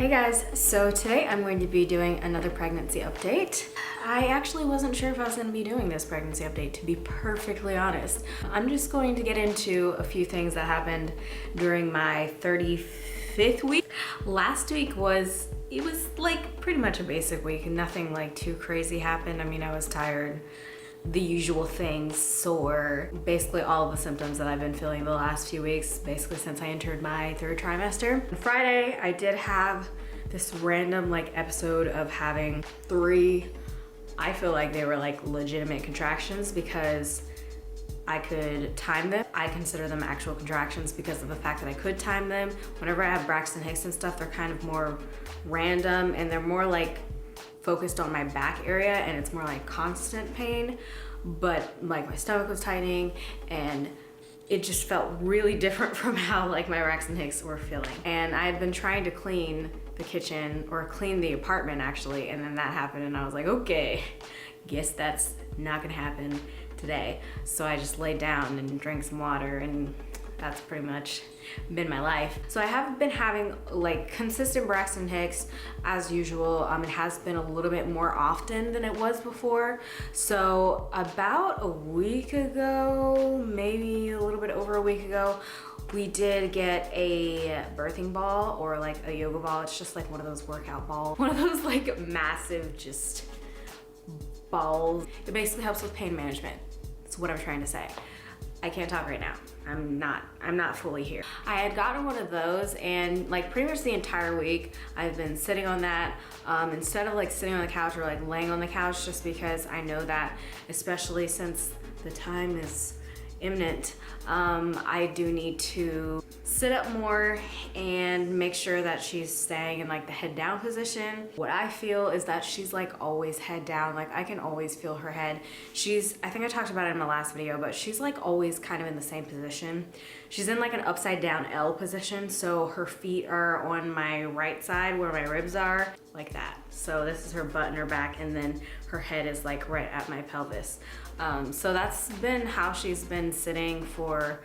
Hey guys, so today I'm going to be doing another pregnancy update. I actually wasn't sure if I was going to be doing this pregnancy update, to be perfectly honest. I'm just going to get into a few things that happened during my 35th week. Last week was like pretty much a basic week. Nothing like too crazy happened. I mean, I was tired, the usual things, sore, basically all of the symptoms that I've been feeling the last few weeks, basically since I entered my third trimester. On Friday, I did have this random like episode of having 3, I feel like they were like legitimate contractions because I could time them. I consider them actual contractions because of the fact that I could time them. Whenever I have Braxton Hicks and stuff, they're kind of more random and they're more like focused on my back area and it's more like constant pain, but like my stomach was tightening and it just felt really different from how like my Braxton Hicks were feeling. And I had been trying to clean the kitchen or clean the apartment actually, and then that happened and I was like, okay, guess that's not gonna happen today. So I just laid down and drank some water and that's pretty much been my life. So I have been having like consistent Braxton Hicks as usual. It has been a little bit more often than it was before. So about a week ago, maybe a little bit over a week ago, we did get a birthing ball or like a yoga ball. It's just like one of those workout balls. One of those like massive just balls. It basically helps with pain management. That's what I'm trying to say. I can't talk right now. I'm not fully here. I had gotten one of those and like pretty much the entire week I've been sitting on that instead of like sitting on the couch or like laying on the couch, just because I know that, especially since the time is imminent, I do need to sit up more and make sure that she's staying in like the head down position. What I feel is that she's like always head down. Like I can always feel her head. I think I talked about it in my last video, but she's like always kind of in the same position. She's in like an upside down L position. So her feet are on my right side where my ribs are, like that. So this is her butt and her back, and then her head is like right at my pelvis. So that's been how she's been sitting for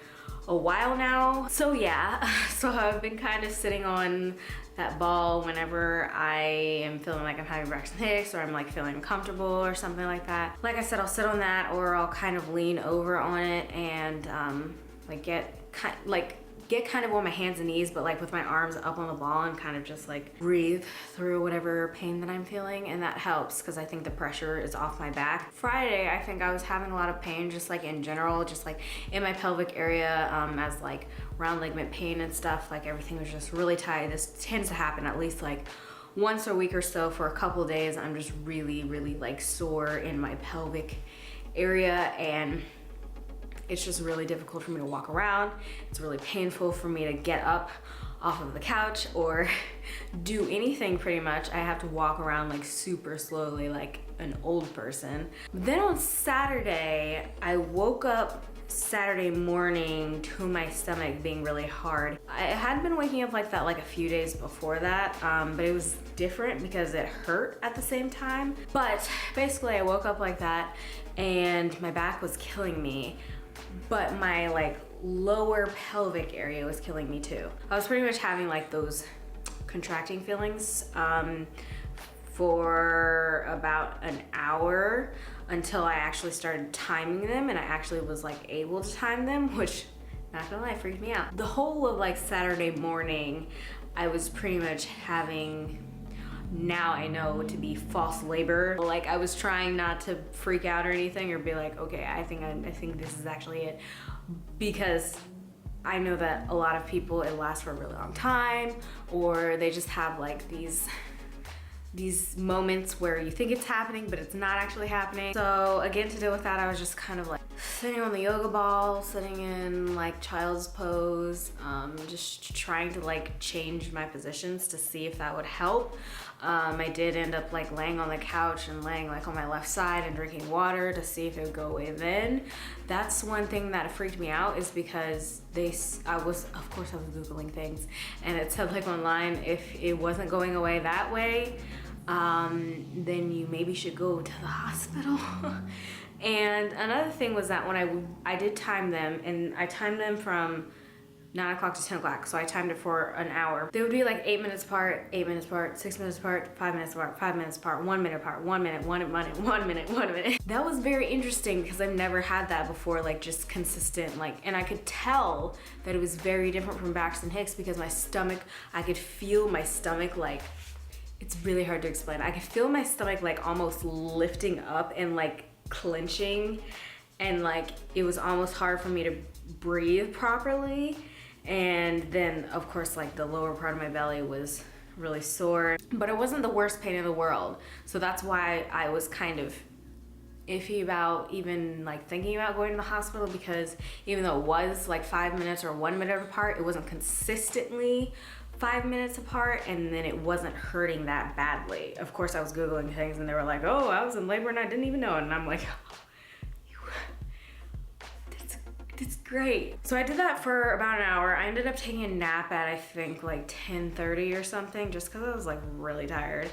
a while now. So yeah, so I've been kind of sitting on that ball whenever I am feeling like I'm having Braxton Hicks or I'm like feeling uncomfortable or something like that. Like I said, I'll sit on that or I'll kind of lean over on it and like get kind of on my hands and knees, but like with my arms up on the ball and kind of just like breathe through whatever pain that I'm feeling, and that helps because I think the pressure is off my back. Friday, I think I was having a lot of pain just like in general, just like in my pelvic area, as like round ligament pain and stuff. Like everything was just really tight. This tends to happen at least like once a week or so for a couple of days. I'm just really like sore in my pelvic area and it's just really difficult for me to walk around. It's really painful for me to get up off of the couch or do anything pretty much. I have to walk around like super slowly like an old person. Then on Saturday, I woke up Saturday morning to my stomach being really hard. I had been waking up like that like a few days before that, but it was different because it hurt at the same time. But basically I woke up like that and my back was killing me, but my like lower pelvic area was killing me too. I was pretty much having like those contracting feelings for about an hour until I actually started timing them, and I actually was like able to time them, which, not gonna lie, freaked me out. The whole of like Saturday morning, I was pretty much having, now I know, to be false labor. Like I was trying not to freak out or anything or be like, okay, I think this is actually it, because I know that a lot of people, it lasts for a really long time, or they just have like these moments where you think it's happening but it's not actually happening. So again, to deal with that, I was just kind of like sitting on the yoga ball, sitting in like child's pose, just trying to like change my positions to see if that would help. I did end up like laying on the couch and laying like on my left side and drinking water to see if it would go away then. That's one thing that freaked me out, is because of course I was Googling things and it said like online, if it wasn't going away that way, then you maybe should go to the hospital. And another thing was that when I did time them, and I timed them from 9 o'clock to 10 o'clock. So I timed it for an hour. They would be like 8 minutes apart, 8 minutes apart, 6 minutes apart, 5 minutes apart, 5 minutes apart, 1 minute apart, 1 minute, 1 minute, 1 minute, 1 minute. That was very interesting because I've never had that before, like just consistent, like, and I could tell that it was very different from Braxton Hicks because my stomach, I could feel my stomach like, it's really hard to explain. I could feel my stomach like almost lifting up and like clenching, and like it was almost hard for me to breathe properly. And then of course like the lower part of my belly was really sore, but it wasn't the worst pain in the world. So that's why I was kind of iffy about even like thinking about going to the hospital, because even though it was like 5 minutes or 1 minute apart, it wasn't consistently 5 minutes apart, and then it wasn't hurting that badly. Of course I was Googling things and they were like, oh, I was in labor and I didn't even know it. And I'm like, it's great. So I did that for about an hour. I ended up taking a nap at I think like 10:30 or something, just because I was like really tired.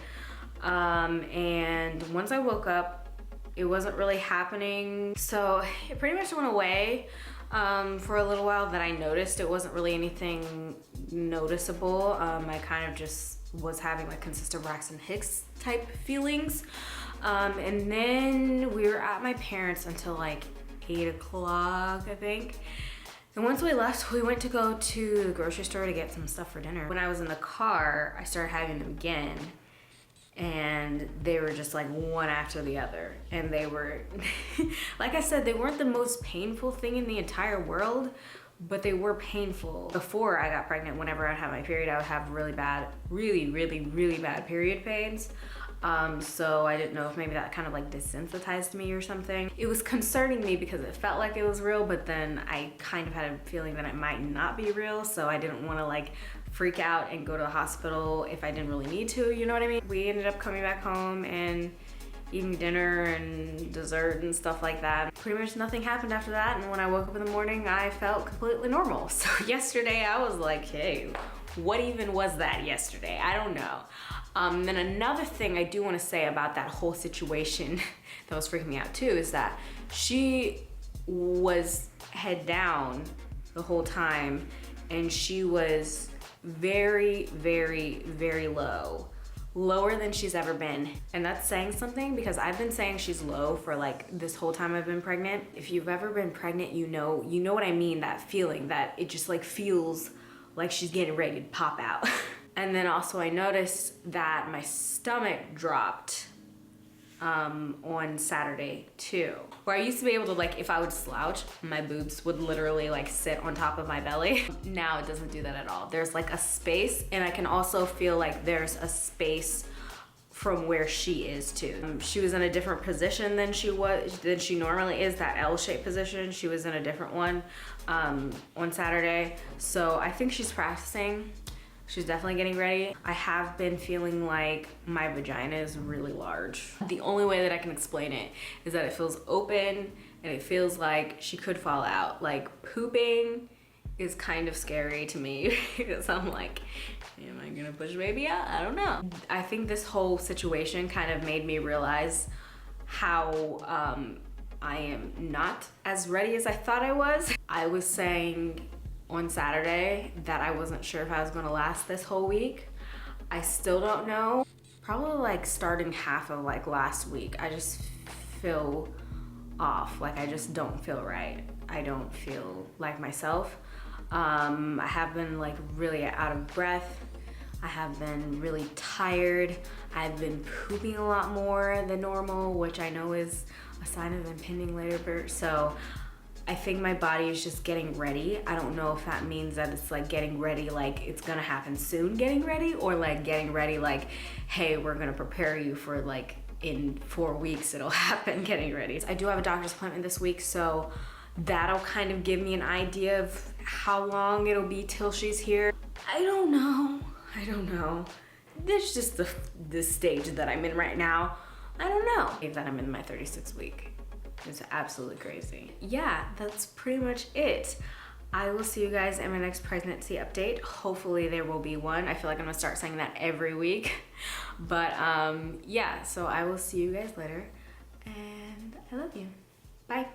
And once I woke up, it wasn't really happening. So it pretty much went away for a little while. That I noticed it wasn't really anything noticeable. I kind of just was having like consistent Braxton Hicks type feelings. And then we were at my parents' until like 8 o'clock, I think. And once we left, we went to go to the grocery store to get some stuff for dinner. When I was in the car, I started having them again, and they were just like one after the other. And they were, like I said, they weren't the most painful thing in the entire world, but they were painful. Before I got pregnant, whenever I'd have my period, I would have really bad, really bad period pains. So I didn't know if maybe that kind of like desensitized me or something. It was concerning me because it felt like it was real, but then I kind of had a feeling that it might not be real. So I didn't want to like freak out and go to the hospital if I didn't really need to, you know what I mean? We ended up coming back home and eating dinner and dessert and stuff like that. Pretty much nothing happened after that. And when I woke up in the morning, I felt completely normal. So yesterday I was like, hey, what even was that yesterday? I don't know. Then another thing I do want to say about that whole situation that was freaking me out too is that she was head down the whole time, and she was very low, lower than she's ever been. And that's saying something, because I've been saying she's low for like this whole time I've been pregnant. If you've ever been pregnant, you know what I mean, that feeling that it just like feels like she's getting ready to pop out. And then also I noticed that my stomach dropped on Saturday too. Where I used to be able to, like, if I would slouch, my boobs would literally like sit on top of my belly. Now it doesn't do that at all. There's like a space, and I can also feel like there's a space from where she is too. She was in a different position than she normally is, that L-shaped position. She was in a different one on Saturday. So I think she's practicing. She's definitely getting ready. I have been feeling like my vagina is really large. The only way that I can explain it is that it feels open and it feels like she could fall out. Like pooping is kind of scary to me because I'm like, am I gonna push baby out? I don't know. I think this whole situation kind of made me realize how I am not as ready as I thought I was. I was saying on Saturday that I wasn't sure if I was gonna last this whole week. I still don't know. Probably like starting half of like last week, I just feel off. Like I just don't feel right. I don't feel like myself. I have been like really out of breath. I have been really tired. I've been pooping a lot more than normal, which I know is a sign of impending labor. So I think my body is just getting ready. I don't know if that means that it's like getting ready, like it's gonna happen soon getting ready, or like getting ready like, hey, we're gonna prepare you for like in 4 weeks it'll happen getting ready. I do have a doctor's appointment this week, so that'll kind of give me an idea of how long it'll be till she's here. I don't know. This is just the stage that I'm in right now. I don't know. That I'm in my 36th week. It's absolutely crazy. Yeah, that's pretty much it. I will see you guys in my next pregnancy update. Hopefully there will be one. I feel like I'm gonna start saying that every week. But yeah, so I will see you guys later, and I love you. Bye.